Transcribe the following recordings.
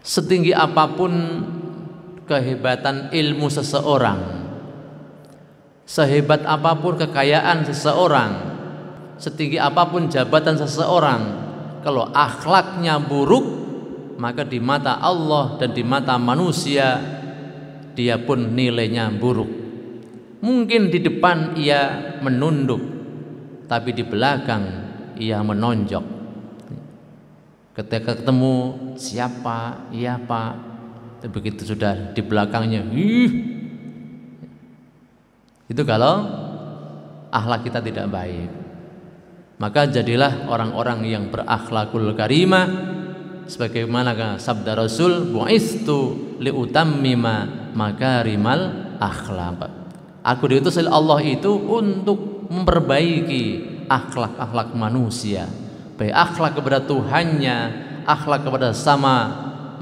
Setinggi apapun kehebatan ilmu seseorang, sehebat apapun kekayaan seseorang, setinggi apapun jabatan seseorang, kalau akhlaknya buruk, maka di mata Allah dan di mata manusia dia pun nilainya buruk. Mungkin di depan ia menunduk, tapi di belakang ia menonjok. Ketika ketemu, siapa? Iya Pak. Begitu sudah di belakangnya, itu kalau akhlak kita tidak baik. Maka jadilah orang-orang yang berakhlakul karimah, sebagaimana sabda Rasul, bu'istu liutammima makarimal akhlaq. Aku diutus oleh Allah itu untuk memperbaiki akhlak-akhlak manusia, baik akhlak kepada Tuhannya, akhlak kepada sesama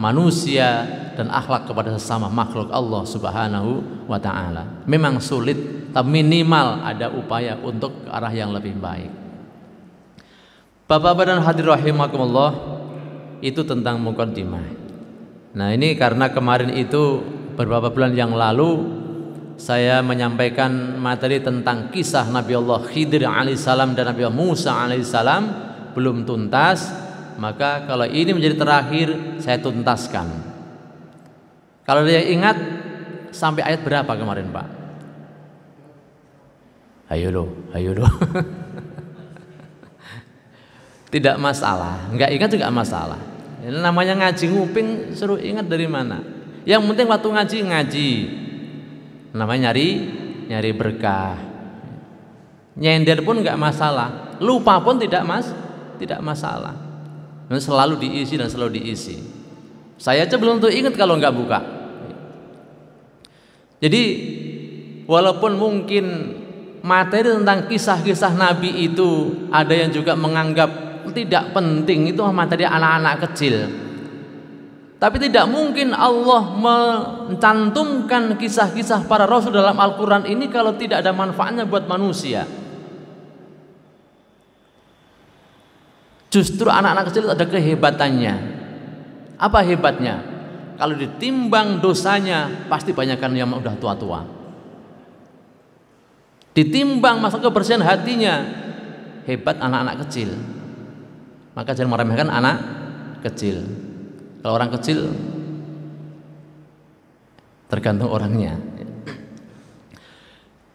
manusia, dan akhlak kepada sesama makhluk Allah Subhanahu wa ta'ala. Memang sulit, tapi minimal ada upaya untuk ke arah yang lebih baik. Bapak-bapak dan hadirin rahimakumullah, itu tentang muqaddimah. Nah, ini karena kemarin itu beberapa bulan yang lalu saya menyampaikan materi tentang kisah Nabi Allah Khidir alaihissalam dan Nabi Allah Musa alaihissalam belum tuntas, maka kalau ini menjadi terakhir saya tuntaskan. Kalau dia ingat sampai ayat berapa kemarin Pak? Ayo loh. Tidak masalah, nggak ingat juga masalah. Ini namanya ngaji nguping, suruh ingat dari mana. Yang penting waktu ngaji, namanya nyari berkah. Nyender pun nggak masalah, lupa pun tidak masalah. Selalu diisi dan selalu diisi. Saya aja belum tuh ingat kalau nggak buka. Jadi walaupun mungkin materi tentang kisah-kisah Nabi itu ada yang juga menganggap tidak penting, itu materi anak-anak kecil. Tapi tidak mungkin Allah mencantumkan kisah-kisah para rasul dalam Al-Quran ini kalau tidak ada manfaatnya buat manusia. Justru anak-anak kecil ada kehebatannya. Apa hebatnya? Kalau ditimbang dosanya pasti banyakkan yang udah tua-tua. Ditimbang masa kebersihan hatinya, hebat anak-anak kecil. Maka jangan meremehkan anak kecil. Kalau orang kecil tergantung orangnya.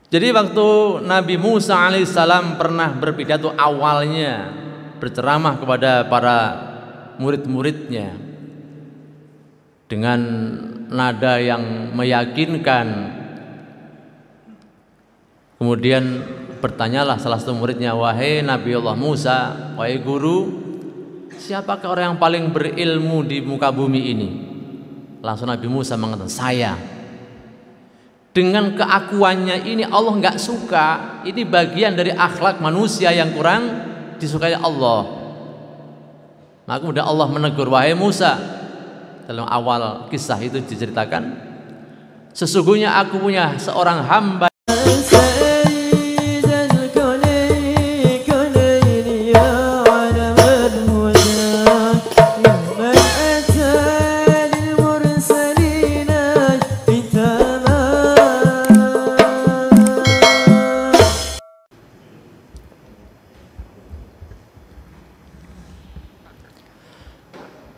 Jadi waktu Nabi Musa alaihissalam pernah berpidato awalnya, berceramah kepada para murid-muridnya dengan nada yang meyakinkan. Kemudian bertanyalah salah satu muridnya, wahai Nabi Allah Musa, wahai guru, siapakah orang yang paling berilmu di muka bumi ini? Langsung Nabi Musa mengatakan, saya. Dengan keakuannya ini Allah nggak suka. Ini bagian dari akhlak manusia yang kurang disukai Allah. Maka kemudian Allah menegur, wahai Musa, dalam awal kisah itu diceritakan, sesungguhnya aku punya seorang hamba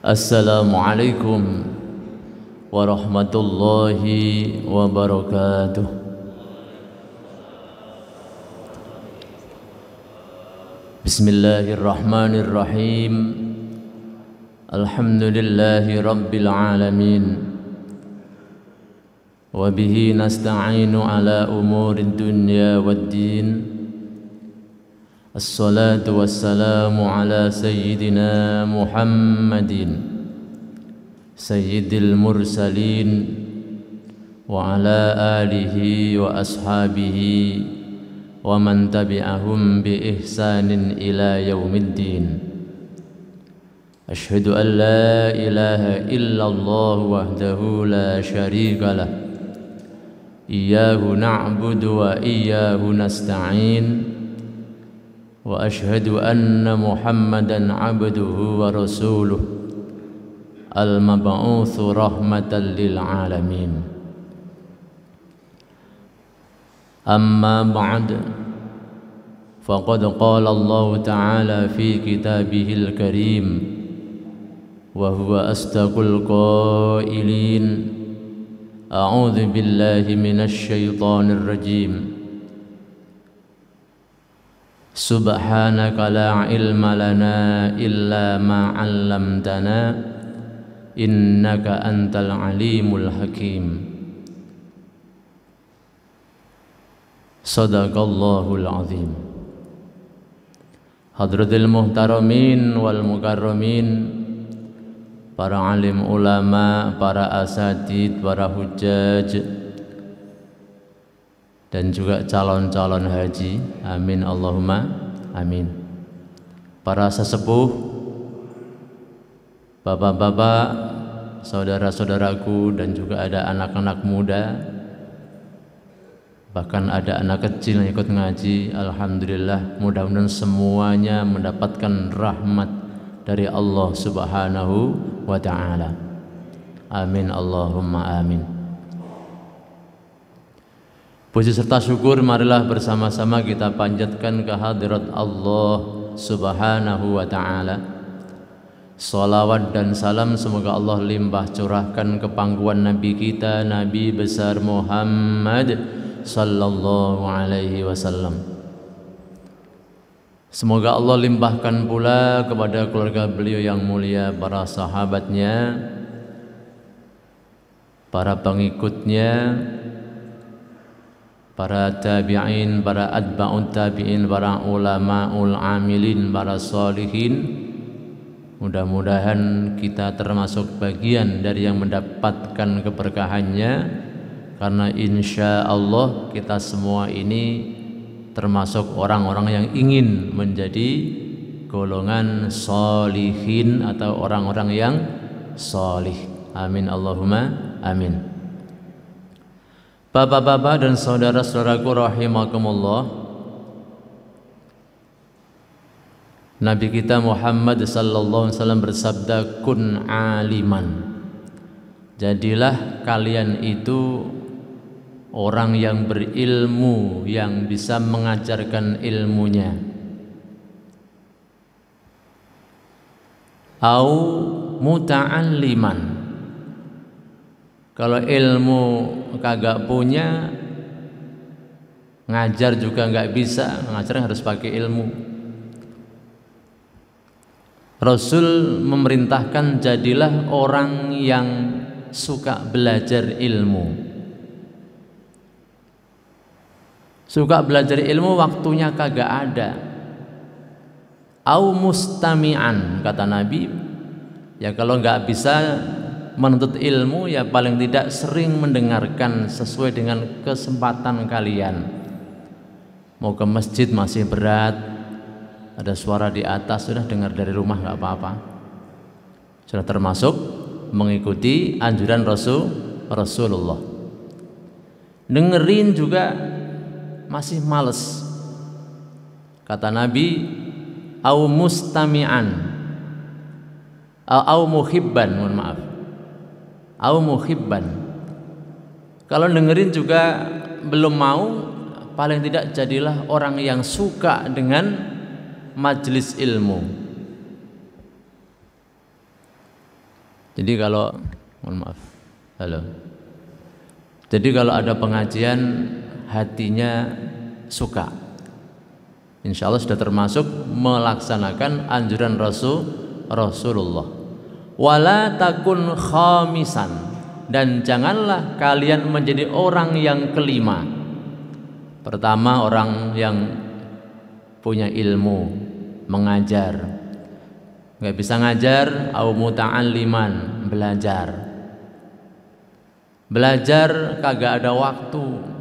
Assalamualaikum warahmatullahi wabarakatuh. Bismillahirrahmanirrahim. Alhamdulillahi rabbil alamin. Wa bihi nasta'inu ala umurid dunya waddin. Assalatu wassalamu ala sayyidina Muhammadin sayyidil mursalin wa ala alihi wa ashabihi wa man tabi'ahum bi ihsanin ila yaumiddin. Ashhadu an la ilaha illallah wahdahu la syarika lah, iyyahu na'budu wa iyyahu nasta'in. Wa ashhadu anna Muhammadan abduhu wa rasuluh المبعوث رحمة للعالمين. أما بعد فقد قال الله تعالى في كتابه الكريم وهو أصدق القائلين أعوذ بالله من الشيطان الرجيم سبحانك لا علم لنا إلا ما علمتنا إنك أنت العليم الحكيم صدق الله العظيم. Hadratil muhtaramin wal mukarramin, para alim ulama, para asatid, para hujjaj, dan juga calon-calon haji, amin Allahumma amin. Para sesepuh, bapak-bapak, saudara-saudaraku, dan juga ada anak-anak muda, bahkan ada anak kecil yang ikut ngaji. Alhamdulillah, mudah-mudahan semuanya mendapatkan rahmat dari Allah Subhanahu wa ta'ala. Amin Allahumma amin. Puji serta syukur marilah bersama-sama kita panjatkan kehadirat Allah Subhanahu wa ta'ala. Salawat dan salam semoga Allah limpah curahkan ke pangkuan Nabi kita, Nabi besar Muhammad sallallahu alaihi wasallam. Semoga Allah limpahkan pula kepada keluarga beliau yang mulia, para sahabatnya, para pengikutnya, para tabi'in, para atba'ut tabi'in, para ulamaul amilin, para sholihin. Mudah-mudahan kita termasuk bagian dari yang mendapatkan keberkahannya, karena insya Allah kita semua ini termasuk orang-orang yang ingin menjadi golongan sholihin atau orang-orang yang sholih. Amin Allahumma amin. Bapak-bapak dan saudara-saudaraku rahimakumullah, Nabi kita Muhammad sallallahu alaihi wasallam bersabda, kun aliman, jadilah kalian itu orang yang berilmu, yang bisa mengajarkan ilmunya. Au muta'alliman, kalau ilmu kagak punya, ngajar juga nggak bisa, ngajar harus pakai ilmu. Rasul memerintahkan jadilah orang yang suka belajar ilmu. Suka belajar ilmu, waktunya kagak ada. Au mustami'an, kata Nabi, ya kalau nggak bisa menuntut ilmu, ya paling tidak sering mendengarkan sesuai dengan kesempatan kalian. Mau ke masjid masih berat, ada suara di atas, sudah dengar dari rumah nggak apa-apa. Sudah termasuk mengikuti anjuran Rasulullah. Dengerin juga masih males, kata Nabi, au mustami'an, au muhibban, mohon maaf, au muhibban. Kalau dengerin juga belum mau, paling tidak jadilah orang yang suka dengan majelis ilmu. Jadi kalau, mohon maaf, halo. Jadi kalau ada pengajian, hatinya suka, insya Allah sudah termasuk melaksanakan anjuran Rasulullah. Wala takun khamisan, dan janganlah kalian menjadi orang yang kelima. Pertama, orang yang punya ilmu, mengajar. Nggak bisa ngajar, au muta'alliman, belajar. Belajar kagak ada waktu.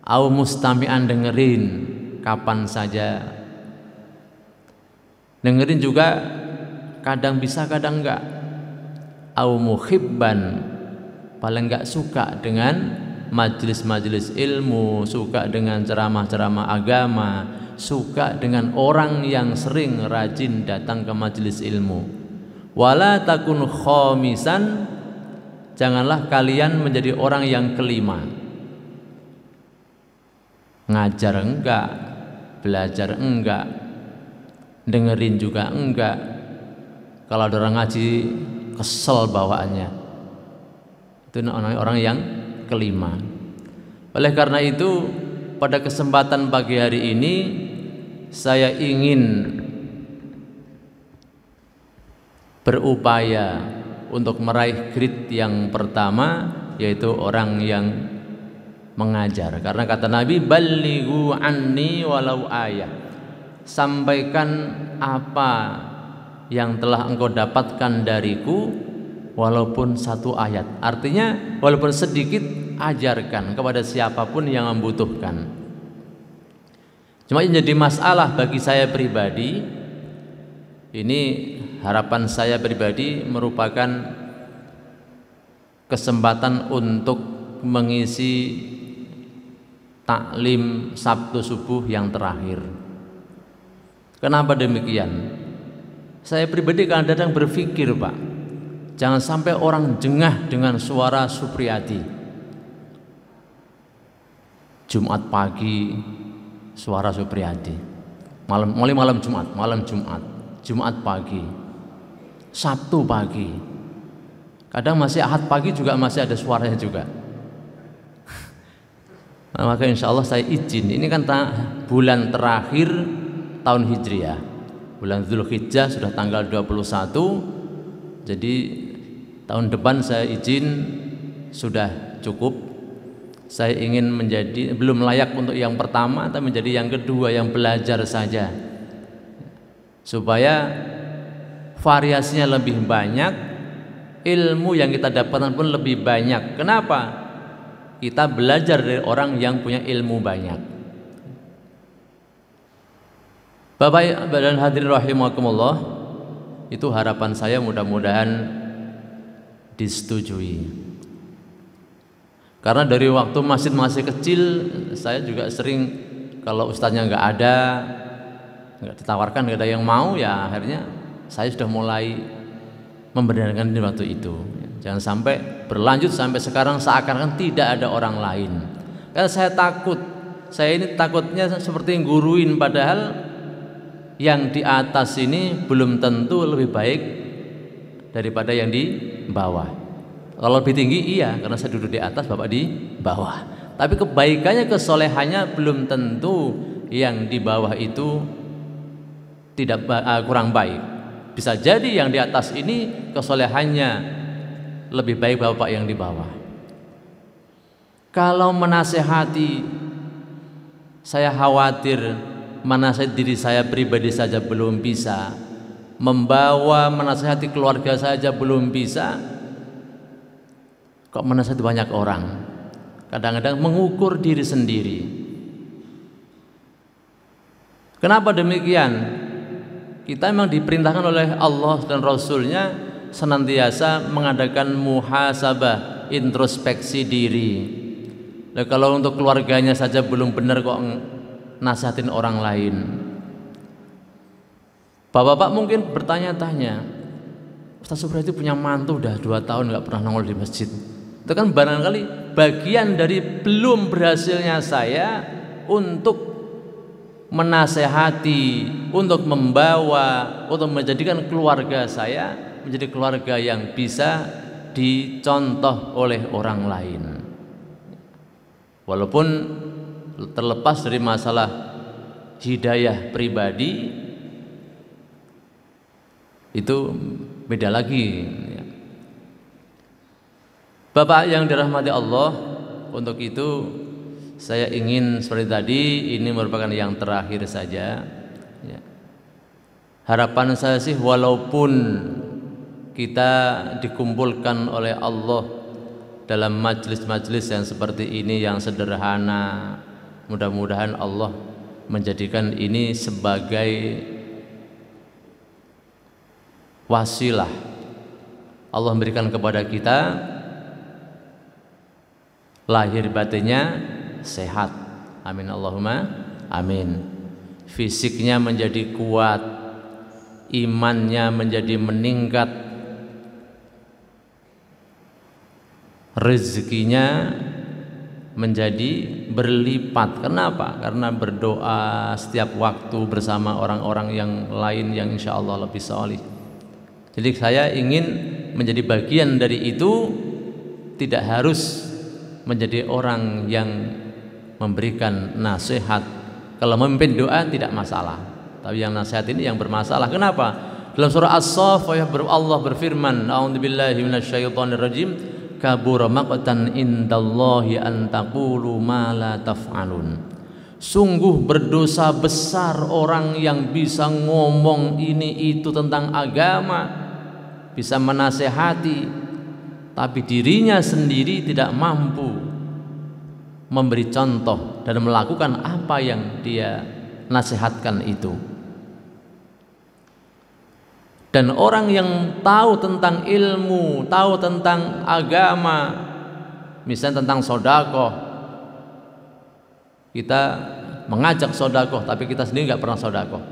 Au mustami'an, dengerin kapan saja. Dengerin juga kadang bisa kadang enggak. Au muhibban, paling enggak suka dengan majelis-majelis ilmu, suka dengan ceramah-ceramah agama, suka dengan orang yang sering rajin datang ke majelis ilmu. Wala takun khamisan, janganlah kalian menjadi orang yang kelima. Ngajar enggak, belajar enggak, dengerin juga enggak. Kalau ada orang ngaji kesel bawaannya, itu namanya orang yang kelima. Oleh karena itu, pada kesempatan pagi hari ini saya ingin berupaya untuk meraih grade yang pertama, yaitu orang yang mengajar. Karena kata Nabi, ballighu anni walau ayah, sampaikan apa yang telah engkau dapatkan dariku walaupun satu ayat. Artinya walaupun sedikit, ajarkan kepada siapapun yang membutuhkan. Cuma yang jadi masalah bagi saya pribadi, ini harapan saya pribadi merupakan kesempatan untuk mengisi taklim Sabtu subuh yang terakhir. Kenapa demikian? Saya pribadi kadang-kadang berpikir, Pak, jangan sampai orang jengah dengan suara Supriyadi. Jumat pagi suara Supriyadi, mulai malam Jumat, Jumat pagi, Sabtu pagi, kadang masih Ahad pagi juga masih ada suaranya juga. Nah, maka insya Allah saya izin, ini kan bulan terakhir tahun Hijriah, bulan Dzulhijjah sudah tanggal 21, jadi tahun depan saya izin sudah cukup. Saya ingin menjadi, belum layak untuk yang pertama, tapi menjadi yang kedua, yang belajar saja, supaya variasinya lebih banyak, ilmu yang kita dapatkan pun lebih banyak. Kenapa? Kita belajar dari orang yang punya ilmu banyak. Bapak dan hadirin rahimakumullah, itu harapan saya, mudah-mudahan disetujui. Karena dari waktu masih kecil, saya juga sering kalau ustadznya nggak ada, nggak ditawarkan, nggak ada yang mau, ya akhirnya saya sudah mulai membenarkan di waktu itu. Jangan sampai berlanjut sampai sekarang seakan-akan tidak ada orang lain. Karena saya takut, saya ini takutnya seperti yang guruin, padahal yang di atas ini belum tentu lebih baik daripada yang di bawah. Kalau lebih tinggi iya, karena saya duduk di atas, bapak di bawah. Tapi kebaikannya, kesolehannya belum tentu yang di bawah itu tidak kurang baik. Bisa jadi yang di atas ini kesolehannya lebih baik bapak yang di bawah. Kalau menasehati, saya khawatir menasehati diri saya pribadi saja belum bisa, menasehati keluarga saja belum bisa, kok menasihati banyak orang. Kadang-kadang mengukur diri sendiri. Kenapa demikian? Kita memang diperintahkan oleh Allah dan Rasulnya senantiasa mengadakan muhasabah, introspeksi diri. Nah, kalau untuk keluarganya saja belum benar, kok nasihatin orang lain? Bapak-bapak mungkin bertanya-tanya, Ustaz Supriyadi punya mantu udah 2 tahun nggak pernah nongol di masjid. Itu kan barangkali bagian dari belum berhasilnya saya untuk menasehati, untuk membawa, untuk menjadikan keluarga saya menjadi keluarga yang bisa dicontoh oleh orang lain. Walaupun terlepas dari masalah hidayah pribadi, itu beda lagi. Bapak yang dirahmati Allah, untuk itu saya ingin seperti tadi, ini merupakan yang terakhir saja. Ya. Harapan saya sih, walaupun kita dikumpulkan oleh Allah dalam majelis-majelis yang seperti ini, yang sederhana, mudah-mudahan Allah menjadikan ini sebagai wasilah. Allah memberikan kepada kita lahir batinnya sehat, amin Allahumma amin. Fisiknya menjadi kuat, imannya menjadi meningkat, rezekinya menjadi berlipat. Kenapa? Karena berdoa setiap waktu bersama orang-orang yang lain yang insya Allah lebih salih. Jadi saya ingin menjadi bagian dari itu, tidak harus menjadi orang yang memberikan nasihat. Kalau memimpin doa tidak masalah, tapi yang nasihat ini yang bermasalah. Kenapa? Dalam surah As-Saff Allah berfirman, a'udzubillahi minasyaitonirrajim, kabura maqtan indallahi an taqulu ma la taf'alun. Sungguh berdosa besar orang yang bisa ngomong ini itu tentang agama, bisa menasehati, tapi dirinya sendiri tidak mampu memberi contoh dan melakukan apa yang dia nasihatkan itu. Dan orang yang tahu tentang ilmu, tahu tentang agama, misalnya tentang sodakoh, kita mengajak sodakoh tapi kita sendiri nggak pernah sodakoh.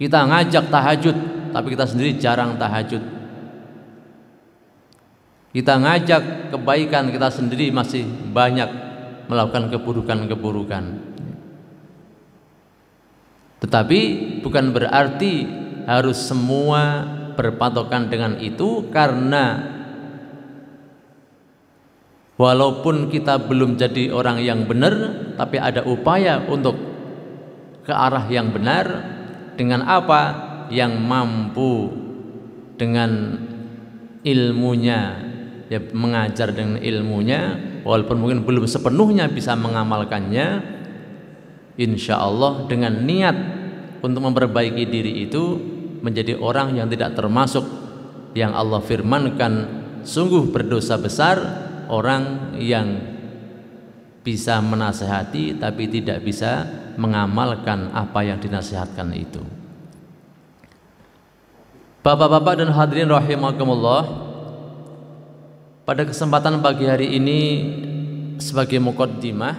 Kita ngajak tahajud tapi kita sendiri jarang tahajud. Kita ngajak kebaikan, kita sendiri masih banyak melakukan keburukan-keburukan. Tetapi bukan berarti harus semua berpatokan dengan itu, karena walaupun kita belum jadi orang yang benar, tapi ada upaya untuk ke arah yang benar. Dengan apa? Yang mampu dengan ilmunya, ya mengajar dengan ilmunya, walaupun mungkin belum sepenuhnya bisa mengamalkannya, insya Allah dengan niat untuk memperbaiki diri itu menjadi orang yang tidak termasuk yang Allah firmankan, sungguh berdosa besar orang yang bisa menasehati tapi tidak bisa mengamalkan apa yang dinasihatkan itu. Bapak-bapak dan hadirin rahimakumullah, pada kesempatan pagi hari ini sebagai muqaddimah,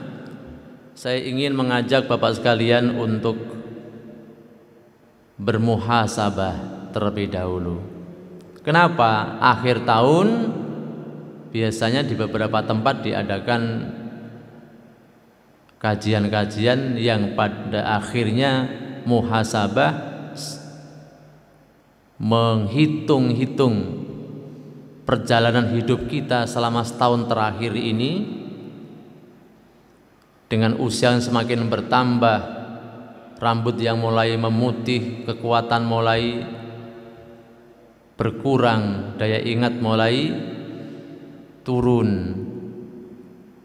saya ingin mengajak Bapak sekalian untuk bermuhasabah terlebih dahulu. Kenapa? Akhir tahun biasanya di beberapa tempat diadakan kajian-kajian yang pada akhirnya muhasabah, menghitung-hitung perjalanan hidup kita selama setahun terakhir ini. Dengan usia yang semakin bertambah, rambut yang mulai memutih, kekuatan mulai berkurang, daya ingat mulai turun,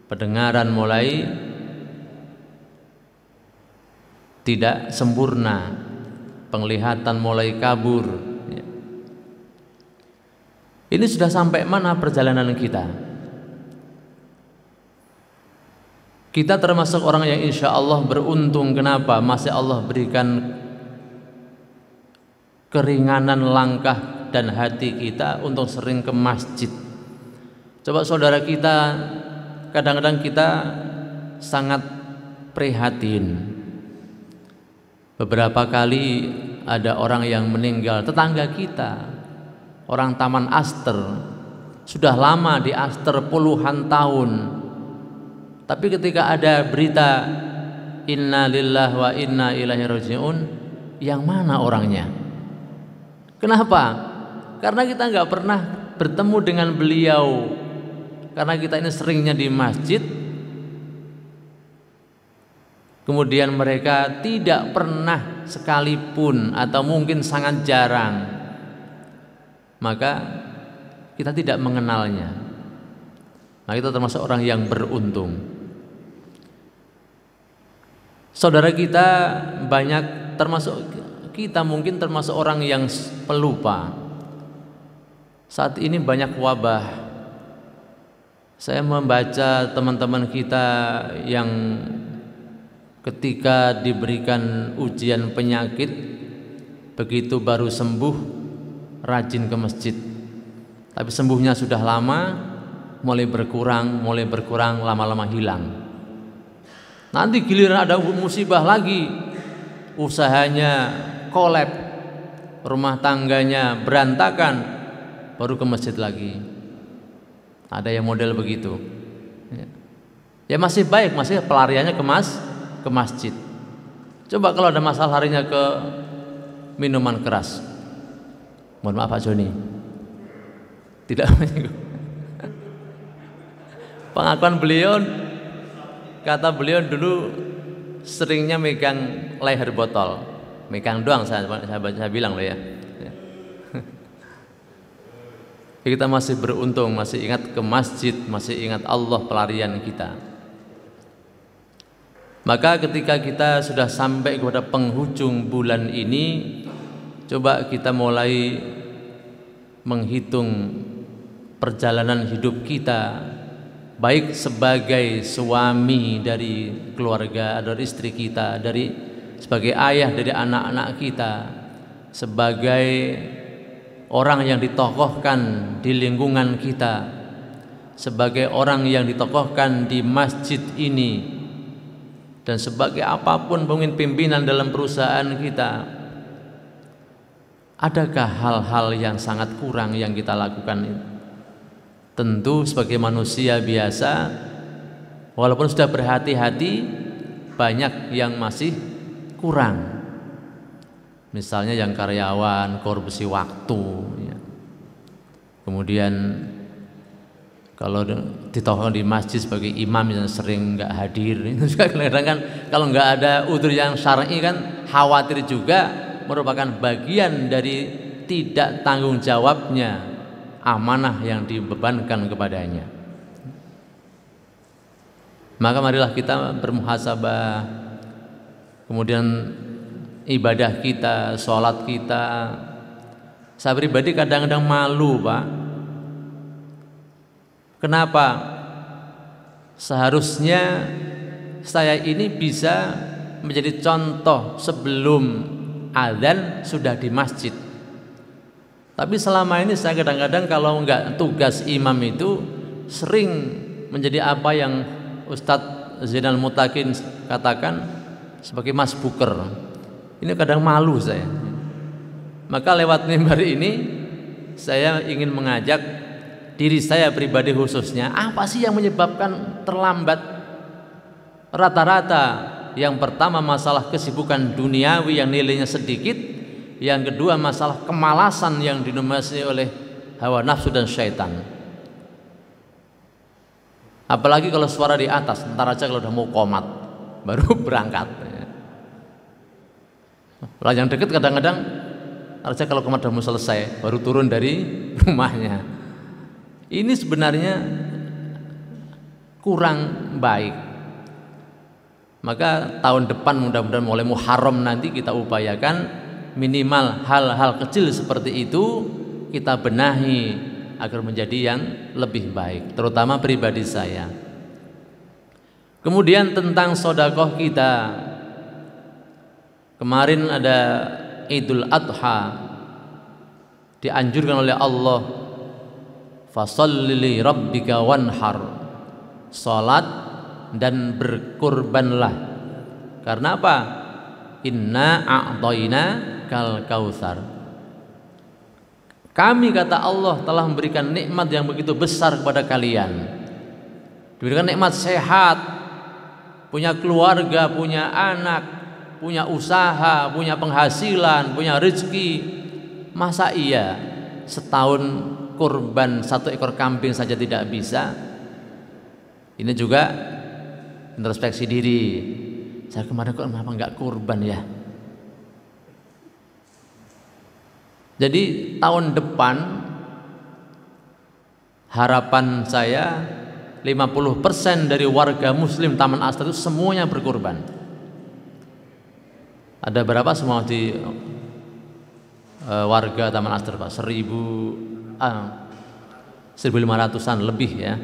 pendengaran mulai tidak sempurna, penglihatan mulai kabur. Ini sudah sampai mana perjalanan kita? Kita termasuk orang yang insya Allah beruntung. Kenapa? Masih Allah berikan keringanan langkah dan hati kita untuk sering ke masjid. Coba saudara kita, kadang-kadang kita sangat prihatin. Beberapa kali ada orang yang meninggal, tetangga kita, orang Taman Aster, sudah lama di Aster puluhan tahun. Tapi ketika ada berita inna lillahi wa inna ilaihi raji'un, yang mana orangnya? Kenapa? Karena kita nggak pernah bertemu dengan beliau, karena kita ini seringnya di masjid. Kemudian mereka tidak pernah sekalipun atau mungkin sangat jarang, maka kita tidak mengenalnya. Nah, kita termasuk orang yang beruntung. Saudara kita banyak, termasuk kita mungkin termasuk orang yang pelupa. Saat ini banyak wabah. Saya membaca teman-teman kita yang ketika diberikan ujian penyakit, begitu baru sembuh rajin ke masjid, tapi sembuhnya sudah lama, mulai berkurang, lama-lama hilang. Nanti giliran ada musibah lagi, usahanya kolab, rumah tangganya berantakan, baru ke masjid lagi. Ada yang model begitu. Ya masih baik, masih pelariannya ke masjid. Coba kalau ada masalah harinya ke minuman keras. Mohon maaf Pak Joni. Tidak menyinggung. Pengakuan beliau, kata beliau dulu seringnya megang leher botol. Megang doang saya bilang loh ya. Kita masih beruntung, masih ingat ke masjid, masih ingat Allah pelarian kita. Maka ketika kita sudah sampai kepada penghujung bulan ini, coba kita mulai menghitung perjalanan hidup kita, baik sebagai suami dari keluarga, dari istri kita, sebagai ayah dari anak-anak kita, sebagai orang yang ditokohkan di lingkungan kita, sebagai orang yang ditokohkan di masjid ini, dan sebagai apapun mungkin pimpinan dalam perusahaan kita. Adakah hal-hal yang sangat kurang yang kita lakukan? Tentu sebagai manusia biasa, walaupun sudah berhati-hati, banyak yang masih kurang. Misalnya yang karyawan korupsi waktu ya. Kemudian kalau ditokohkan di masjid sebagai imam yang sering nggak hadir, itu juga kadang-kadang kan kalau nggak ada udzur yang syar'i kan khawatir juga merupakan bagian dari tidak tanggung jawabnya amanah yang dibebankan kepadanya. Maka marilah kita bermuhasabah, kemudian ibadah kita, sholat kita. Saya pribadi kadang-kadang malu Pak. Kenapa? Seharusnya saya ini bisa menjadi contoh sebelum azan sudah di masjid. Tapi selama ini saya kadang-kadang kalau enggak tugas imam itu sering menjadi apa yang Ustadz Zainal Mutakin katakan sebagai masbuker. Ini kadang malu saya. Maka lewat mimbar ini saya ingin mengajak diri saya pribadi khususnya, apa sih yang menyebabkan terlambat? Rata-rata yang pertama masalah kesibukan duniawi yang nilainya sedikit, yang kedua masalah kemalasan yang didominasi oleh hawa nafsu dan syaitan. Apalagi kalau suara di atas, ntar aja kalau udah mau qomat baru berangkat. Lah yang dekat kadang-kadang aja kalau qomat udah mau selesai baru turun dari rumahnya. Ini sebenarnya kurang baik. Maka tahun depan mudah-mudahan mulai Muharram nanti kita upayakan minimal hal-hal kecil seperti itu kita benahi agar menjadi yang lebih baik, terutama pribadi saya. Kemudian tentang sedekah kita, kemarin ada Idul Adha, dianjurkan oleh Allah, fasholli li rabbika wanhar, salat dan berkurbanlah. Karena apa? Inna a'tayna kal kautsar. Kami, kata Allah, telah memberikan nikmat yang begitu besar kepada kalian. Diberikan nikmat sehat, punya keluarga, punya anak, punya usaha, punya penghasilan, punya rezeki. Masa iya setahun kurban 1 ekor kambing saja tidak bisa? Ini juga introspeksi diri. Saya kemarin kok kenapa nggak kurban ya? Jadi tahun depan harapan saya 50% dari warga muslim Taman Astar itu semuanya berkurban. Ada berapa semua di warga Taman Astar Pak? 1.500-an lebih ya.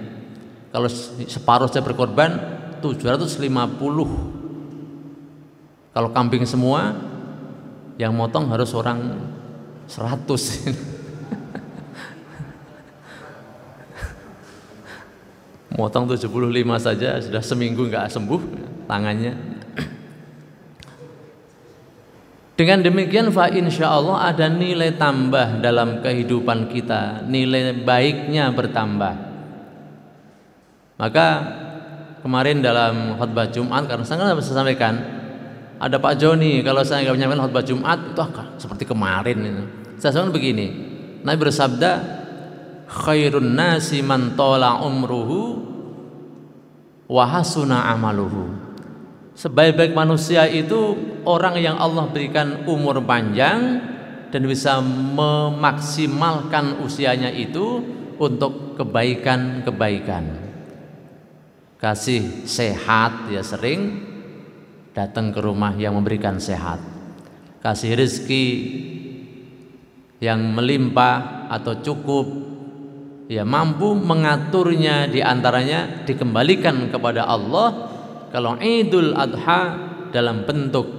Kalau separuh saya berkorban 750. Kalau kambing semua yang motong harus orang 100. Motong 75 saja sudah seminggu nggak sembuh tangannya. Dengan demikian fa insya Allah ada nilai tambah dalam kehidupan kita, nilai baiknya bertambah. Maka kemarin dalam khutbah Jumat, karena saya nggak bisa sampaikan, ada Pak Joni, kalau saya nggak menyampaikan khutbah Jumat itu seperti kemarin itu. Saya sampaikan begini, Nabi bersabda, khairun nasi man tola umruhu wa hasuna amaluhu. Sebaik-baik manusia itu orang yang Allah berikan umur panjang dan bisa memaksimalkan usianya itu untuk kebaikan-kebaikan. Kasih sehat, ya sering datang ke rumah yang memberikan sehat. Kasih rezeki yang melimpah atau cukup, ya mampu mengaturnya, diantaranya dikembalikan kepada Allah. Kalau Idul Adha dalam bentuk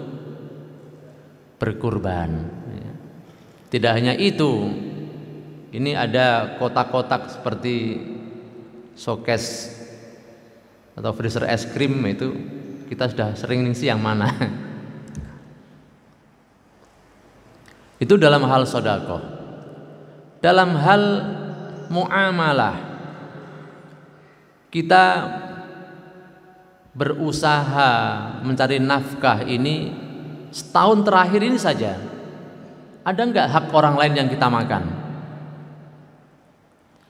berkurban. Tidak hanya itu, ini ada kotak-kotak seperti showcase atau freezer es krim, itu kita sudah sering ngisi yang mana. Itu dalam hal sedekah. Dalam hal muamalah, kita berusaha mencari nafkah ini setahun terakhir ini saja, ada enggak hak orang lain yang kita makan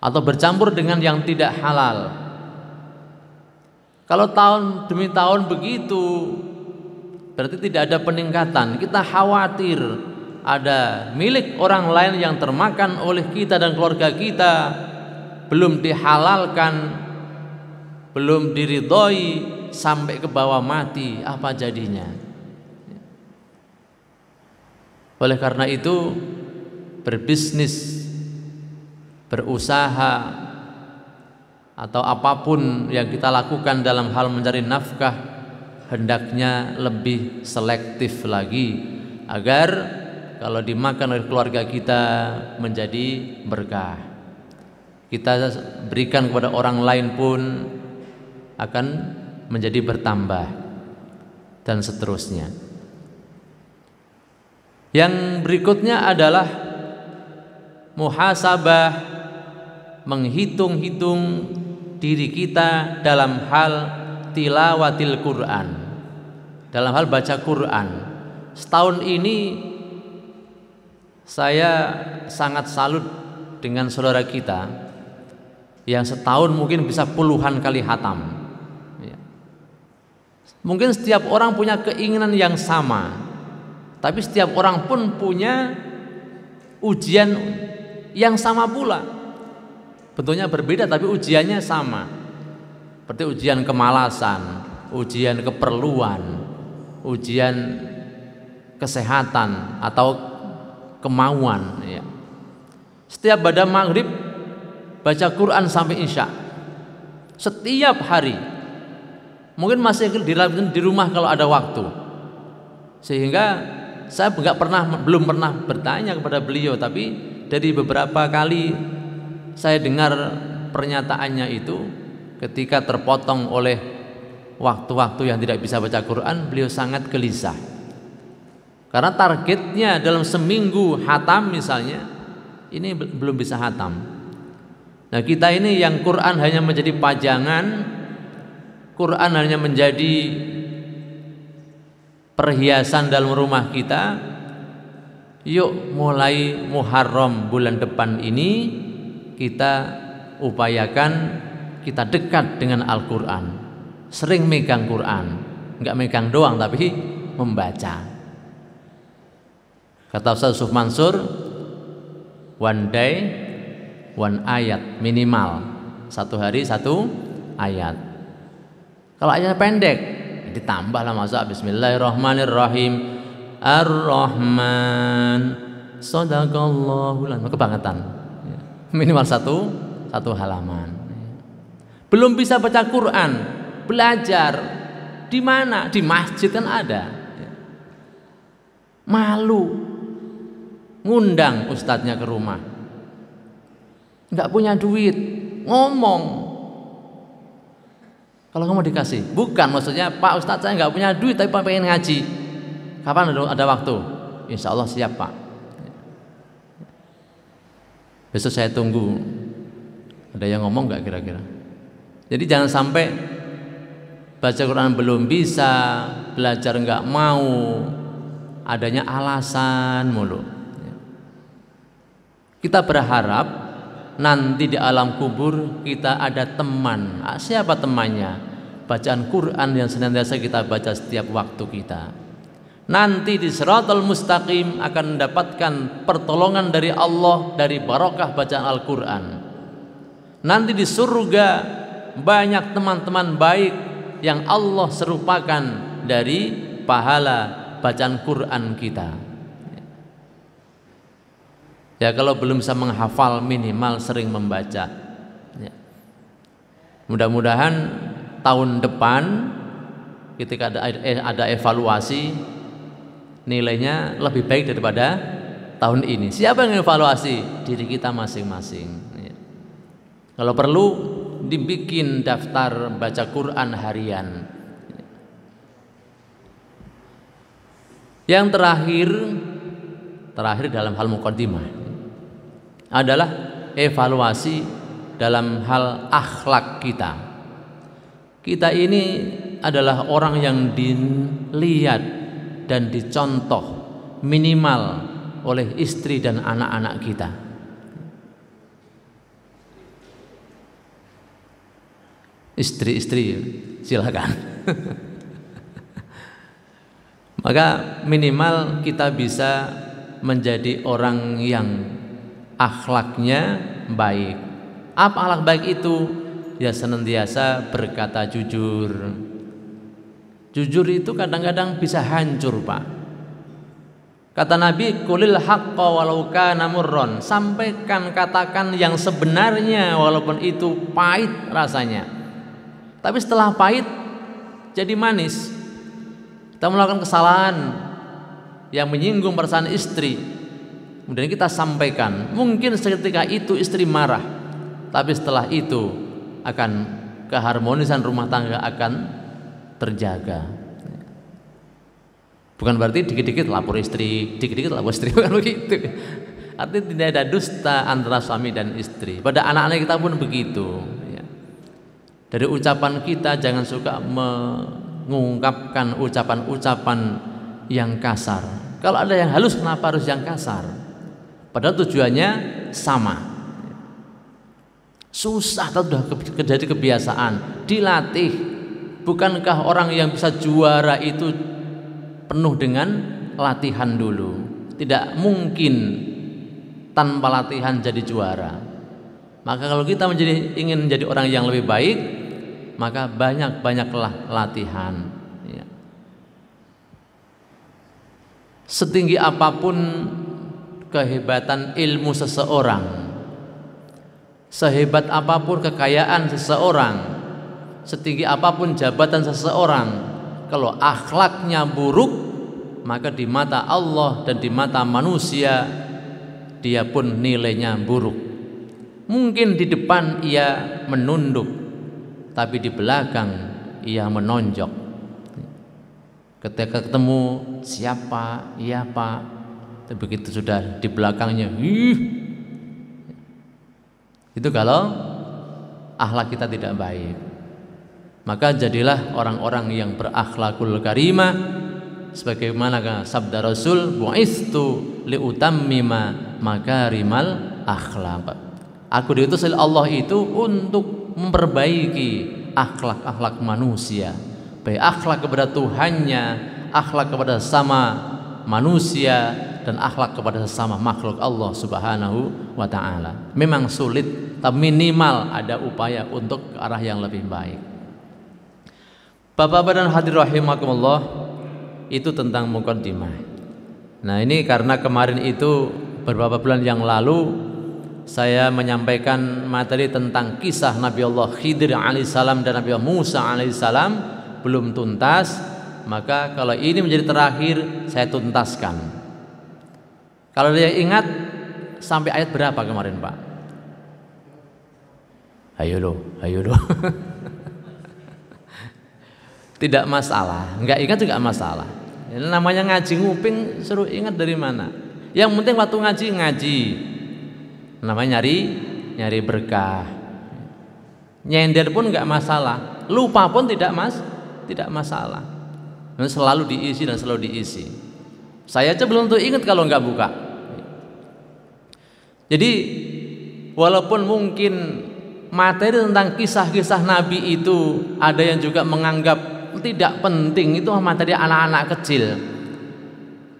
atau bercampur dengan yang tidak halal? Kalau tahun demi tahun begitu, berarti tidak ada peningkatan. Kita khawatir ada milik orang lain yang termakan oleh kita dan keluarga kita, belum dihalalkan, belum diridhoi, sampai ke bawah mati, apa jadinya? Oleh karena itu, berbisnis, berusaha, atau apapun yang kita lakukan dalam hal mencari nafkah, hendaknya lebih selektif lagi, agar kalau dimakan oleh keluarga kita menjadi berkah. Kita berikan kepada orang lain pun akan menjadi bertambah, dan seterusnya. Yang berikutnya adalah muhasabah, menghitung-hitung diri kita dalam hal tilawatil Quran, dalam hal baca Quran. Setahun ini saya sangat salut dengan saudara kita yang setahun mungkin bisa puluhan kali khatam. Mungkin setiap orang punya keinginan yang sama, tapi setiap orang pun punya ujian yang sama pula. Bentuknya berbeda tapi ujiannya sama. Seperti ujian kemalasan, ujian keperluan, ujian kesehatan atau kemauan, ya. Setiap pada maghrib baca Quran sampai isya, setiap hari. Mungkin masih dilakukan di rumah kalau ada waktu. Sehingga saya belum pernah bertanya kepada beliau, tapi dari beberapa kali saya dengar pernyataannya itu, ketika terpotong oleh waktu-waktu yang tidak bisa baca Quran, beliau sangat gelisah. Karena targetnya dalam seminggu hatam misalnya, ini belum bisa hatam. Nah, kita ini yang Quran hanya menjadi pajangan, Quran hanya menjadi perhiasan dalam rumah kita. Yuk mulai Muharram bulan depan ini kita upayakan kita dekat dengan Al-Quran, sering megang Quran, enggak megang doang tapi membaca. Kata Ustaz Yusuf Mansur, one day one ayat, minimal satu hari satu ayat. Kalau ayatnya pendek ditambahlah, masa Bismillahirrahmanirrahim, Ar-Rahman, Sadaqallahul Azim, kebangetan. Minimal satu halaman. Belum bisa baca Quran, belajar di mana? Di masjid kan ada. Malu ngundang ustadznya ke rumah, nggak punya duit, ngomong. Kalau kamu dikasih, bukan maksudnya Pak Ustadz saya nggak punya duit tapi pengen ngaji. Kapan ada waktu? Insya Allah siap Pak. Besok saya tunggu. Ada yang ngomong nggak kira-kira? Jadi jangan sampai baca Quran belum bisa, belajar nggak mau, adanya alasan mulu. Kita berharap nanti di alam kubur kita ada teman. Siapa temannya? Bacaan Quran yang senantiasa kita baca setiap waktu kita. Nanti di Shiratal Mustaqim akan mendapatkan pertolongan dari Allah dari barokah bacaan Al-Quran. Nanti di surga banyak teman-teman baik yang Allah serupakan dari pahala bacaan Quran kita. Ya kalau belum bisa menghafal minimal sering membaca. Ya. Mudah-mudahan tahun depan ketika ada evaluasi nilainya lebih baik daripada tahun ini. Siapa yang evaluasi? Diri kita masing-masing. Ya. Kalau perlu dibikin daftar baca Quran harian. Yang terakhir dalam hal muqaddimah adalah evaluasi dalam hal akhlak kita. Kita ini adalah orang yang dilihat dan dicontoh minimal oleh istri dan anak-anak kita. Istri-istri silakan. Maka minimal kita bisa menjadi orang yang akhlaknya baik. Apa akhlak baik itu? Ya senantiasa berkata jujur. Jujur itu kadang-kadang bisa hancur, Pak. Kata Nabi, qulil haqqa walau kana murran. Sampaikan, katakan yang sebenarnya walaupun itu pahit rasanya. Tapi setelah pahit jadi manis. Kita melakukan kesalahan yang menyinggung perasaan istri, kemudian kita sampaikan. Mungkin seketika itu istri marah, tapi setelah itu akan keharmonisan rumah tangga akan terjaga. Bukan berarti dikit-dikit lapor istri, dikit-dikit lapor istri, bukan begitu. Artinya tidak ada dusta antara suami dan istri. Pada anak-anak kita pun begitu. Dari ucapan kita jangan suka mengungkapkan ucapan-ucapan yang kasar. Kalau ada yang halus, kenapa harus yang kasar? Padahal tujuannya sama. Susah atau sudah jadi kebiasaan, dilatih. Bukankah orang yang bisa juara itu penuh dengan latihan dulu? Tidak mungkin tanpa latihan jadi juara. Maka kalau kita ingin menjadi orang yang lebih baik, maka banyak-banyaklah latihan. Ya. Setinggi apapun kehebatan ilmu seseorang, sehebat apapun kekayaan seseorang, setinggi apapun jabatan seseorang, kalau akhlaknya buruk, maka di mata Allah dan di mata manusia dia pun nilainya buruk. Mungkin di depan ia menunduk, tapi di belakang ia menonjok. Ketika ketemu, siapa? Iya Pak. Tapi begitu sudah di belakangnya, itu kalau akhlak kita tidak baik. Maka jadilah orang-orang yang berakhlakul karimah, sebagaimana sabda Rasul, bu'istu liutammima makarimal akhlaq. Aku diutus oleh Allah itu untuk memperbaiki akhlak-akhlak manusia, baik akhlak kepada Tuhannya, akhlak kepada sesama manusia, dan akhlak kepada sesama makhluk Allah Subhanahu wa ta'ala. Memang sulit, tapi minimal ada upaya untuk ke arah yang lebih baik. Bapak-bapak dan hadirin rahimakumullah, itu tentang muqaddimah. Nah ini karena kemarin itu beberapa bulan yang lalu saya menyampaikan materi tentang kisah Nabi Allah Khidir alaihissalam dan Nabi Allah Musa alaihissalam belum tuntas, maka kalau ini menjadi terakhir saya tuntaskan. Kalau dia ingat sampai ayat berapa kemarin Pak? Ayo loh. Tidak masalah, nggak ingat juga masalah. Ini namanya ngaji nguping, suruh ingat dari mana? Yang penting waktu ngaji, namanya nyari berkah. Nyender pun nggak masalah, lupa pun tidak masalah. Dan selalu diisi dan selalu diisi. Saya aja belum tuh ingat kalau nggak buka. Jadi walaupun mungkin materi tentang kisah-kisah Nabi itu ada yang juga menganggap tidak penting, itu materi anak-anak kecil.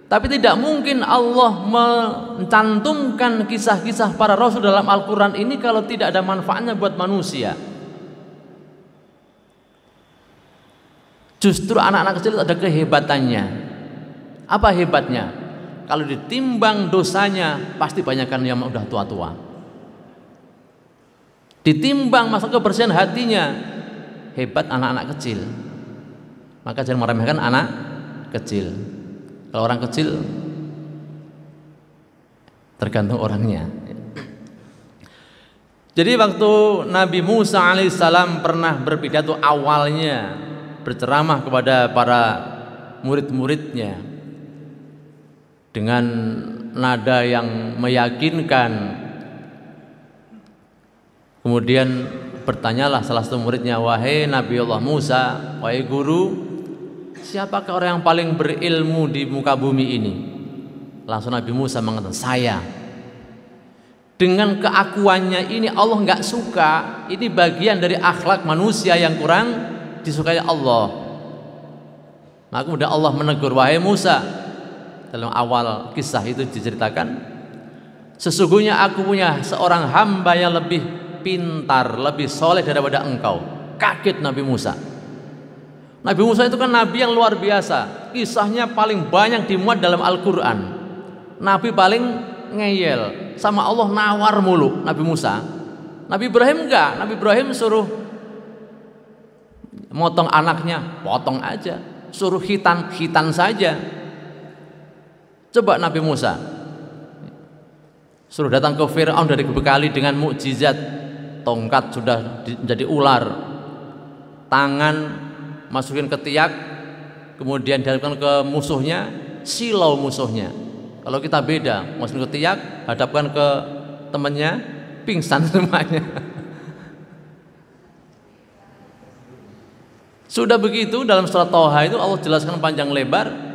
Tapi tidak mungkin Allah mencantumkan kisah-kisah para rasul dalam Al-Quran ini kalau tidak ada manfaatnya buat manusia. Justru anak-anak kecil ada kehebatannya. Apa hebatnya? Kalau ditimbang dosanya pasti banyakkan yang udah tua-tua. Ditimbang masa kebersihan hatinya, hebat anak-anak kecil. Maka jangan meremehkan anak kecil. Kalau orang kecil tergantung orangnya. Jadi waktu Nabi Musa alaihissalam pernah berpidato awalnya berceramah kepada para murid-muridnya dengan nada yang meyakinkan. Kemudian bertanyalah salah satu muridnya, wahai Nabi Allah Musa, wahai guru, siapakah orang yang paling berilmu di muka bumi ini? Langsung Nabi Musa mengatakan, saya. Dengan keakuannya ini Allah nggak suka. Ini bagian dari akhlak manusia yang kurang disukai Allah. Maka kemudian Allah menegur, wahai Musa, dalam awal kisah itu diceritakan, sesungguhnya aku punya seorang hamba yang lebih pintar, lebih soleh daripada engkau. Kaget Nabi Musa. Nabi Musa itu kan nabi yang luar biasa, kisahnya paling banyak dimuat dalam Al-Quran. Nabi paling ngeyel, sama Allah nawar mulu Nabi Musa. Nabi Ibrahim enggak, Nabi Ibrahim suruh motong anaknya, potong aja. Suruh khitan saja. Coba Nabi Musa suruh datang ke Fir'aun dari dibekali dengan mukjizat, tongkat sudah menjadi ular, tangan masukin ke tiak, kemudian dihadapkan ke musuhnya, silau musuhnya. Kalau kita beda, masukin ke tiak, hadapkan ke temannya, pingsan semuanya. Sudah begitu dalam surat Thaha itu Allah jelaskan panjang lebar.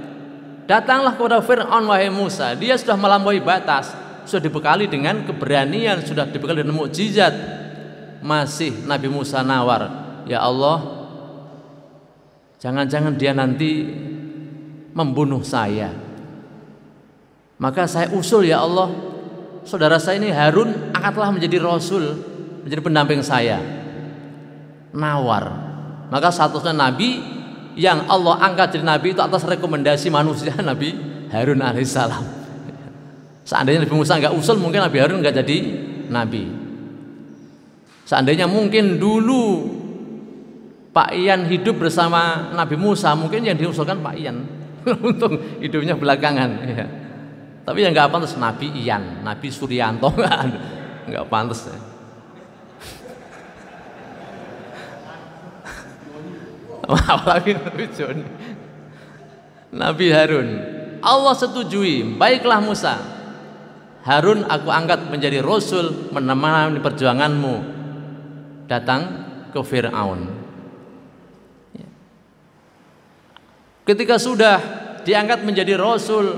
Datanglah kepada Fir'aun wahai Musa, dia sudah melampaui batas, sudah dibekali dengan keberanian, sudah dibekali dengan mukjizat. Masih Nabi Musa nawar, ya Allah, jangan-jangan dia nanti membunuh saya. Maka saya usul ya Allah, saudara saya ini Harun angkatlah menjadi rasul, menjadi pendamping saya. Nawar. Maka satu-satunya nabi yang Allah angkat jadi nabi itu atas rekomendasi manusia, Nabi Harun alaihissalam. Seandainya Nabi Musa nggak usul, mungkin Nabi Harun nggak jadi nabi. Seandainya mungkin dulu Pak Ian hidup bersama Nabi Musa, mungkin yang diusulkan Pak Ian untuk hidupnya belakangan. Ya. Tapi yang nggak pantas Nabi Ian, Nabi Suryanto nggak pantas. Ya. Apalagi Nabi Joni, Nabi Harun, Allah setujui, baiklah Musa, Harun aku angkat menjadi rasul menemani perjuanganmu datang ke Fir'aun. Ketika sudah diangkat menjadi rasul,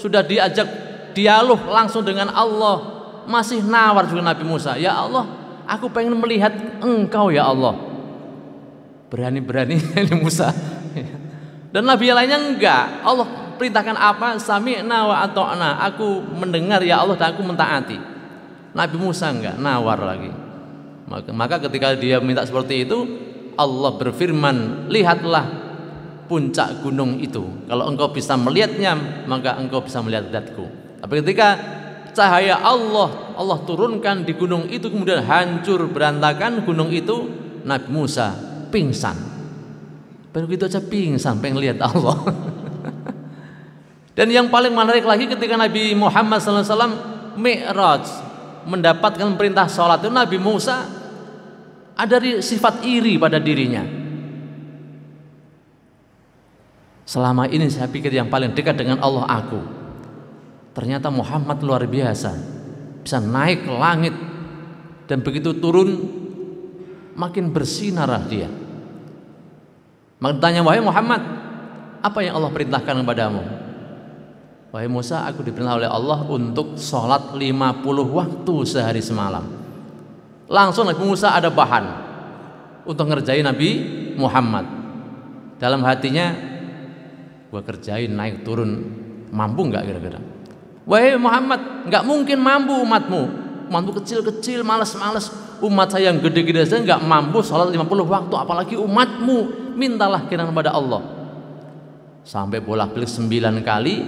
sudah diajak dialog langsung dengan Allah, masih nawar juga Nabi Musa, ya Allah, aku pengen melihat engkau ya Allah. Berani-berani Musa. Dan nabi yang lainnya enggak. Allah perintahkan apa? Sami'na wa ata'na. Aku mendengar ya Allah dan aku mentaati. Nabi Musa enggak, nawar lagi. Maka ketika dia minta seperti itu, Allah berfirman, lihatlah puncak gunung itu. Kalau engkau bisa melihatnya, maka engkau bisa melihat zatku. Tapi ketika cahaya Allah turunkan di gunung itu, kemudian hancur berantakan gunung itu, Nabi Musa pingsan. Baru gitu aja pingsan, pengen lihat Allah. Dan yang paling menarik lagi ketika Nabi Muhammad SAW Mi'raj mendapatkan perintah sholat itu, Nabi Musa ada sifat iri pada dirinya. Selama ini saya pikir yang paling dekat dengan Allah aku. Ternyata Muhammad luar biasa, bisa naik ke langit dan begitu turun makin bersinarlah dia. Maka ditanya, wahai Muhammad, apa yang Allah perintahkan kepadamu? Wahai Musa, aku diperintah oleh Allah untuk sholat 50 waktu sehari semalam. Langsung Nabi Musa ada bahan untuk ngerjain Nabi Muhammad. Dalam hatinya, gua kerjain naik turun, mampu nggak kira-kira? Wahai Muhammad, nggak mungkin mampu umatmu. Umatmu kecil-kecil, malas-malas. Umat saya yang gede-gede saja nggak mampu sholat 50 waktu, apalagi umatmu. Mintalah kiranya kepada Allah. Sampai bolak-balik 9 kali,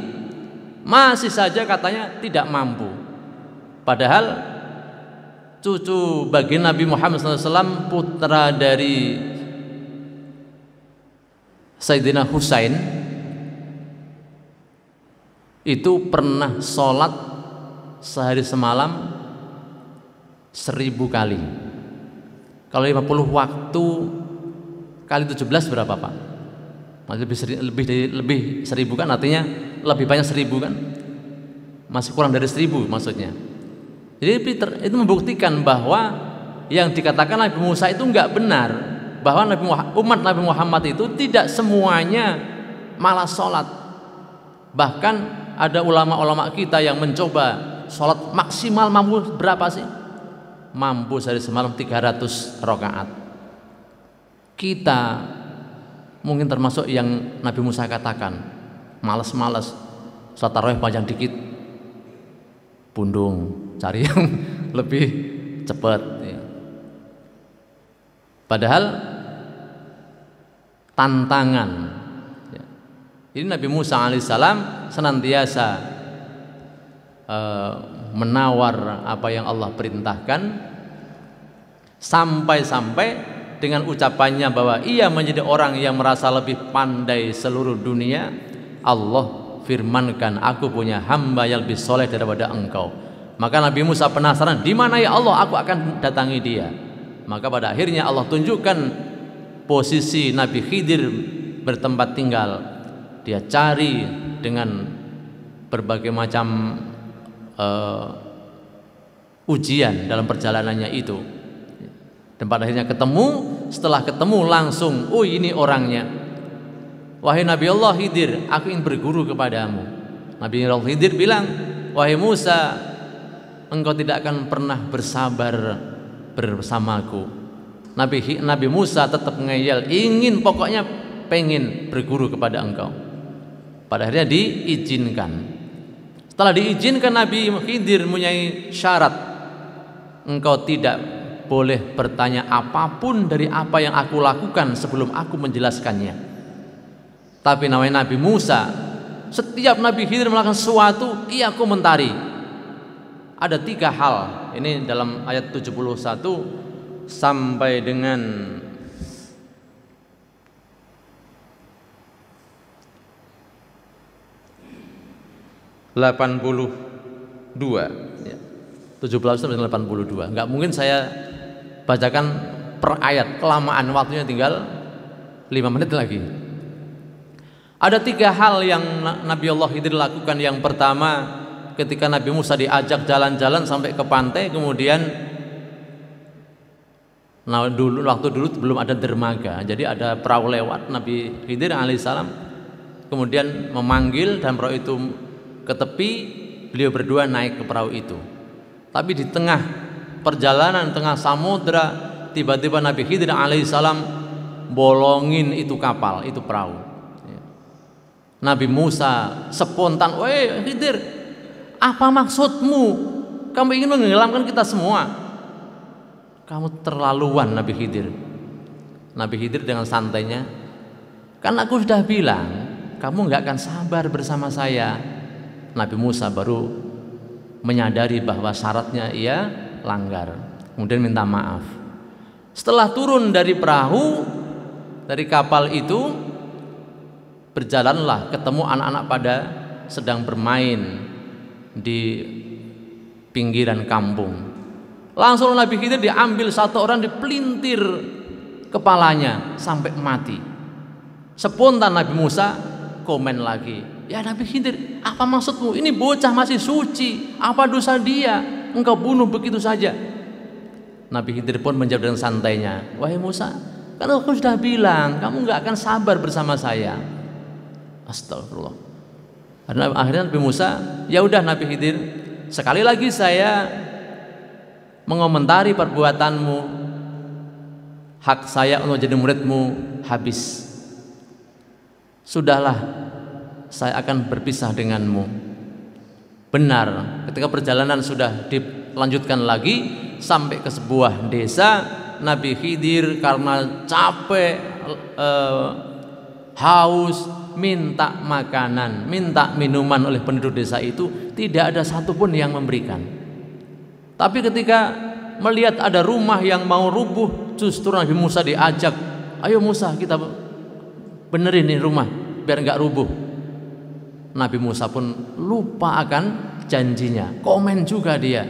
masih saja katanya tidak mampu. Padahal cucu baginda Nabi Muhammad SAW, putra dari Sayyidina Husain, itu pernah sholat sehari semalam 1000 kali. Kalau 50 waktu kali 17 berapa Pak? Lebih 1000 kan, artinya lebih banyak 1000 kan? Masih kurang dari 1000 maksudnya. Jadi itu membuktikan bahwa yang dikatakan Nabi Musa itu enggak benar, bahwa umat Nabi Muhammad itu tidak semuanya malas sholat. Bahkan ada ulama-ulama kita yang mencoba sholat maksimal mampu berapa sih? Mampu sehari semalam 300 rakaat. Kita mungkin termasuk yang Nabi Musa katakan, malas-malas, sholat tarawih panjang dikit, pundung, cari yang lebih cepat ya. Padahal tantangan ya. Ini Nabi Musa alaihissalam senantiasa menawar apa yang Allah perintahkan, sampai-sampai dengan ucapannya bahwa ia menjadi orang yang merasa lebih pandai seluruh dunia, Allah firmankan, aku punya hamba yang lebih soleh daripada engkau. Maka Nabi Musa penasaran, di mana ya Allah, aku akan datangi dia. Maka pada akhirnya Allah tunjukkan posisi Nabi Khidir bertempat tinggal. Dia cari dengan berbagai macam ujian dalam perjalanannya itu, dan pada akhirnya ketemu. Setelah ketemu langsung, oh ini orangnya. Wahai Nabi Allah Khidir, aku ingin berguru kepadamu. Nabi Allah Khidir bilang, wahai Musa, engkau tidak akan pernah bersabar bersamaku. Nabi Musa tetap ngeyel, ingin, pokoknya pengen berguru kepada engkau. Pada akhirnya diizinkan. Setelah diizinkan, Nabi Khidir mempunyai syarat, engkau tidak boleh bertanya apapun dari apa yang aku lakukan sebelum aku menjelaskannya. Tapi namanya Nabi Musa, setiap Nabi Khidir melakukan sesuatu, ia komentari. Ada 3 hal, ini dalam ayat 71 sampai dengan 82 ya. 17 sampai 82. Enggak mungkin saya bacakan per ayat, kelamaan, waktunya tinggal 5 menit lagi. Ada 3 hal yang Nabi Allah Khidir lakukan. Yang pertama, ketika Nabi Musa diajak jalan-jalan sampai ke pantai, kemudian waktu dulu belum ada dermaga, jadi ada perahu lewat. Nabi Khidir alaihissalam kemudian memanggil, dan perahu itu ke tepi, beliau berdua naik ke perahu itu. Tapi di tengah perjalanan, tengah samudra, tiba-tiba Nabi Khidir alaihissalam bolongin itu kapal, itu perahu. Nabi Musa spontan, "Woi Khidir, apa maksudmu? Kamu ingin menenggelamkan kita semua?" Kamu terlaluan Nabi Khidir. Nabi Khidir dengan santainya, "Kan aku sudah bilang, kamu nggak akan sabar bersama saya." Nabi Musa baru menyadari bahwa syaratnya ia langgar, kemudian minta maaf. Setelah turun dari perahu, dari kapal itu, berjalanlah, ketemu anak-anak pada sedang bermain di pinggiran kampung. Langsung Nabi Khidir diambil satu orang, dipelintir kepalanya sampai mati. Spontan Nabi Musa komen lagi, "Ya Nabi Khidir, apa maksudmu? Ini bocah masih suci, apa dosa dia? Engkau bunuh begitu saja." Nabi Khidir pun menjawab dengan santainya, wahai Musa, kan aku sudah bilang kamu nggak akan sabar bersama saya. Astagfirullah. Karena akhirnya Nabi Musa, ya udah Nabi Khidir, sekali lagi saya mengomentari perbuatanmu, hak saya untuk jadi muridmu habis. Sudahlah, saya akan berpisah denganmu. Benar, ketika perjalanan sudah dilanjutkan lagi sampai ke sebuah desa, Nabi Khidir karena capek, haus, minta makanan, minta minuman oleh penduduk desa itu, tidak ada satupun yang memberikan. Tapi ketika melihat ada rumah yang mau rubuh, justru Nabi Musa diajak, ayo Musa kita benerin nih rumah biar nggak rubuh. Nabi Musa pun lupa akan janjinya, komen juga dia,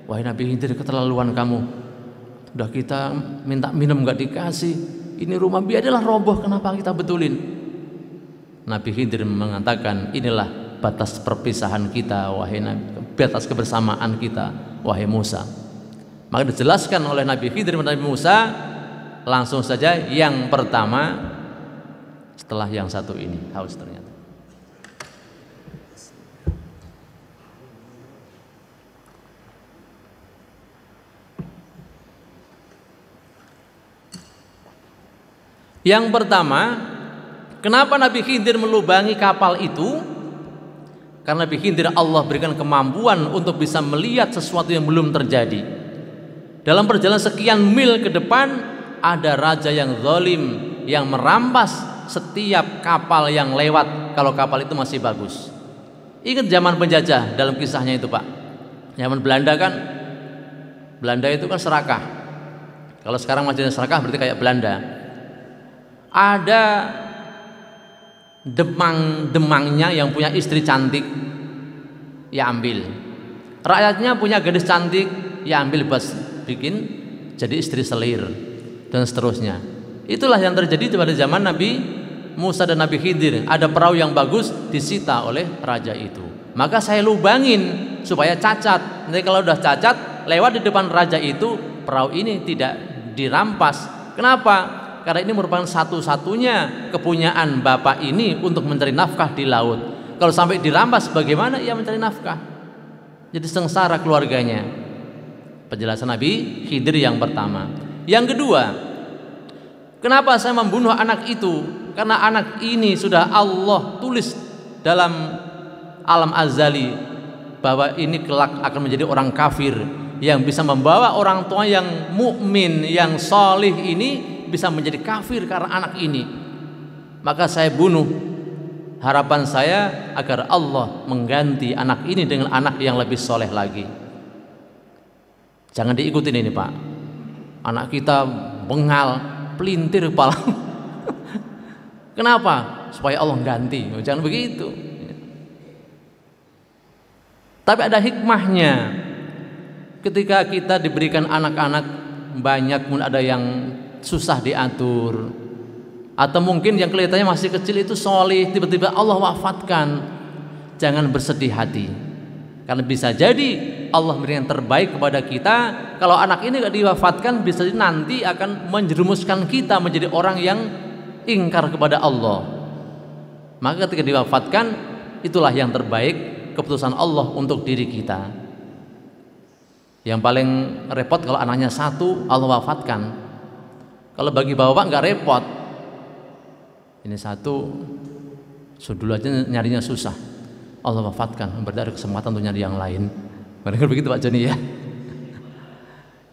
wahai Nabi Khidir, keterlaluan kamu, udah kita minta minum nggak dikasih, ini rumah biarlah roboh, kenapa kita betulin? Nabi Khidir mengatakan, inilah batas perpisahan kita wahai Nabi, batas kebersamaan kita wahai Musa. Maka dijelaskan oleh Nabi Khidir dan Nabi Musa, langsung saja yang pertama setelah yang satu ini, haus ternyata. Yang pertama, kenapa Nabi Khidir melubangi kapal itu? Karena Nabi Khidir Allah berikan kemampuan untuk bisa melihat sesuatu yang belum terjadi. Dalam perjalanan sekian mil ke depan, ada raja yang zalim yang merampas setiap kapal yang lewat kalau kapal itu masih bagus. Ingat zaman penjajah dalam kisahnya itu Pak. Zaman Belanda kan, Belanda itu kan serakah. Kalau sekarang masih serakah berarti kayak Belanda. Ada demang-demangnya yang punya istri cantik, ya ambil. Rakyatnya punya gadis cantik, ya ambil buat bikin jadi istri selir dan seterusnya. Itulah yang terjadi pada zaman Nabi Musa dan Nabi Khidir. Ada perahu yang bagus disita oleh raja itu. Maka saya lubangin supaya cacat. Nanti kalau udah cacat, lewat di depan raja itu, perahu ini tidak dirampas. Kenapa? Karena ini merupakan satu-satunya kepunyaan bapak ini untuk mencari nafkah di laut. Kalau sampai dirampas bagaimana ia mencari nafkah? Jadi sengsara keluarganya. Penjelasan Nabi Khidir yang pertama. Yang kedua, kenapa saya membunuh anak itu? Karena anak ini sudah Allah tulis dalam alam azali bahwa ini kelak akan menjadi orang kafir yang bisa membawa orang tua yang mukmin, yang solih ini bisa menjadi kafir karena anak ini. Maka saya bunuh. Harapan saya agar Allah mengganti anak ini dengan anak yang lebih soleh lagi. Jangan diikutin ini Pak. Anak kita bengal, pelintir kepala. Kenapa? Supaya Allah ganti. Jangan begitu. Tapi ada hikmahnya. Ketika kita diberikan anak-anak banyak, pun ada yang susah diatur, atau mungkin yang kelihatannya masih kecil itu solih, tiba-tiba Allah wafatkan, jangan bersedih hati, karena bisa jadi Allah memberikan yang terbaik kepada kita. Kalau anak ini gak diwafatkan, bisa jadi nanti akan menjerumuskan kita menjadi orang yang ingkar kepada Allah. Maka ketika diwafatkan, itulah yang terbaik, keputusan Allah untuk diri kita. Yang paling repot kalau anaknya satu Allah wafatkan. Kalau bagi bapak nggak repot, ini satu, dulu aja nyarinya susah, Allah wafatkan, berarti ada kesempatan untuk nyari yang lain. Barangkali begitu Pak Joni ya.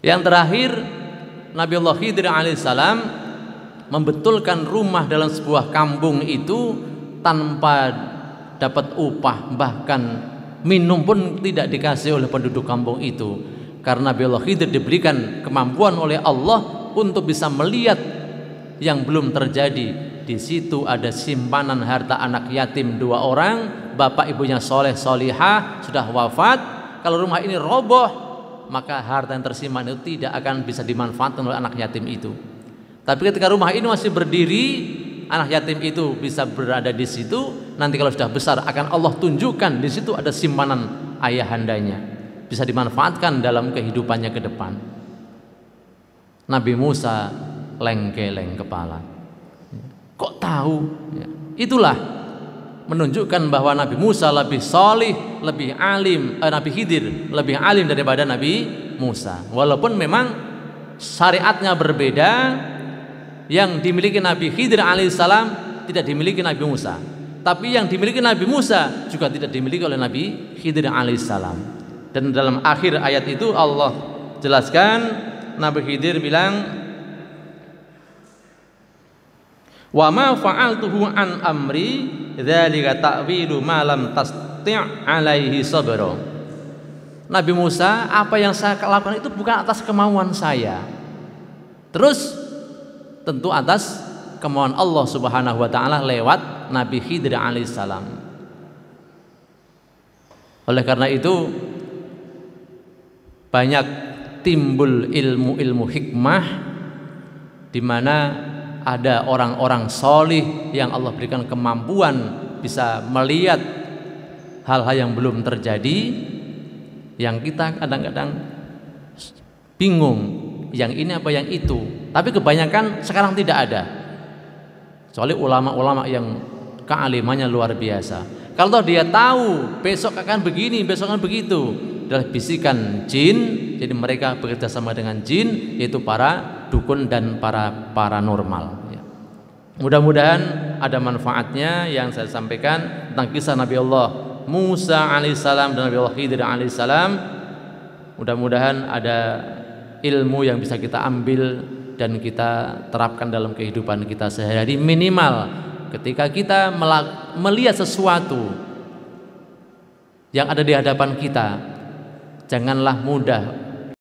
Yang terakhir, Nabiullah Khidir alaihissalam membetulkan rumah dalam sebuah kampung itu tanpa dapat upah, bahkan minum pun tidak dikasih oleh penduduk kampung itu. Karena Nabiullah Khidir diberikan kemampuan oleh Allah untuk bisa melihat yang belum terjadi. Di situ ada simpanan harta anak yatim 2 orang, bapak ibunya soleh solihah sudah wafat. Kalau rumah ini roboh, maka harta yang tersimpan itu tidak akan bisa dimanfaatkan oleh anak yatim itu. Tapi ketika rumah ini masih berdiri, anak yatim itu bisa berada di situ. Nanti kalau sudah besar akan Allah tunjukkan di situ ada simpanan ayahandanya, bisa dimanfaatkan dalam kehidupannya ke depan. Nabi Musa lengkeleng kepala. Kok tahu? Itulah menunjukkan bahwa Nabi Musa lebih solih, lebih alim, Nabi Khidir lebih alim daripada Nabi Musa. Walaupun memang syariatnya berbeda, yang dimiliki Nabi Khidir alaihissalam tidak dimiliki Nabi Musa, tapi yang dimiliki Nabi Musa juga tidak dimiliki oleh Nabi Khidir alaihissalam. Dan dalam akhir ayat itu Allah jelaskan, Nabi Khidir bilang, wa ma fa'altuhu an amri dzalika ta'wilu ma lam tasti' alaihi sabra. Nabi Musa, apa yang saya lakukan itu bukan atas kemauan saya, terus tentu atas kemauan Allah Subhanahu wa taala lewat Nabi Khidir alaihissalam. Oleh karena itu banyak timbul ilmu-ilmu hikmah di mana ada orang-orang solih yang Allah berikan kemampuan bisa melihat hal-hal yang belum terjadi, yang kita kadang-kadang bingung yang ini apa yang itu, tapi kebanyakan sekarang tidak ada, kecuali ulama-ulama yang kealimannya luar biasa. Kalau dia tahu besok akan begini, besok akan begitu, adalah bisikan jin. Jadi mereka bekerja sama dengan jin, yaitu para dukun dan para paranormal. Mudah-mudahan ada manfaatnya yang saya sampaikan tentang kisah Nabi Allah Musa alaihissalam dan Nabi Allah Khidir alaihissalam. Mudah-mudahan ada ilmu yang bisa kita ambil dan kita terapkan dalam kehidupan kita sehari-hari. Minimal ketika kita melihat sesuatu yang ada di hadapan kita, janganlah mudah